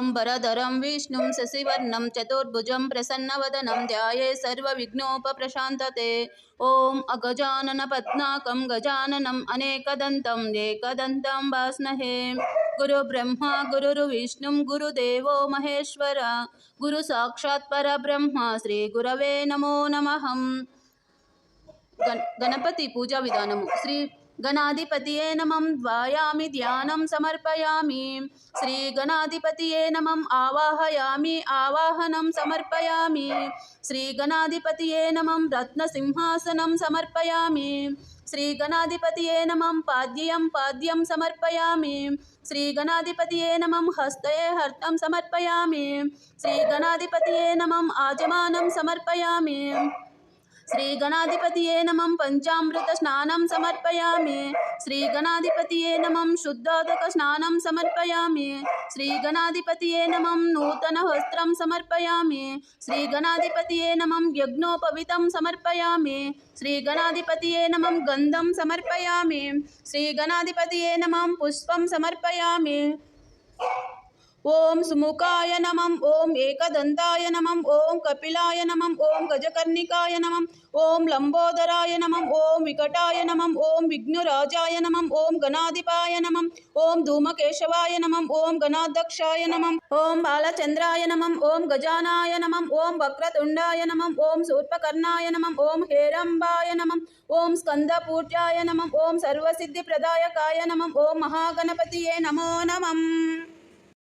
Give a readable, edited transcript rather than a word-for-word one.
वरदरं विष्णुं शशिवर्णं चतुर्भुजं प्रसन्नवदनं ध्यायेत् सर्वविघ्नोपशान्तये। ॐ अगजाननपद्मार्कं गजाननम् अनेकदन्तम् एकदन्तं भास्महे। गुरुब्रह्मा गुरुर्विष्णुं गुरुदेवो महेश्वर गुरुसाक्षात् परब्रह्म श्रीगुरवे नमो नमः। गणपति पूजा विधानमु। श्री गणाधिपतिये नमः ध्यायामि ध्यानं समर्पयामि। श्री गणाधिपतिये नमः आवाहयामि आवाहनं समर्पयामि। श्री गणाधिपतिये नमः रत्नसिंहासनं समर्पयामि। श्री गणाधिपतिये नमः पाद्यं समर्पयामि। श्री गणाधिपतिये नमः हस्ते हर्तं समर्पयामि। श्री गणाधिपतिये नमः आजमानं समर्पयामि। श्री गणाधिपतिये नमः पंचामृत स्नानं समर्पयामि। श्री गणाधिपतिये नमः शुद्धोदक स्नानं समर्पयामि। श्री गणाधिपतिये नमः नूतन वस्त्रं समर्पयामि। श्री गणाधिपतिये नमः यज्ञोपवीतं समर्पयामि। श्री गणाधिपतिये नमः गंधं समर्पयामि। श्री गणाधिपतिये नमः पुष्पं समर्पयामि। ओम सुमुखाय नमः। ओम एकदंताय नमः। ओम कपिलाय नमः। ओम गजकर्णिकाय नमः। ओम लंबोदराय नमः। ओम विकटाय नमः। ओम विघ्नराजाय नमः। ओम गणाधिपाय नमः। ओम धूमकेशवाय नमः। ओम गणाध्यक्षाय नमः। ओम बालचंद्राय नमः। ओम गजानाय नमः। ओम वक्रतुंडाय नमः। ओम शूर्पकर्णाय नमः। ओम हेरंबाय नमः। ओम स्कंदपूज्याय नमः। ओम सर्वसिद्धिप्रदायकाय नमः। ओम महागणपतिये नमो नमः।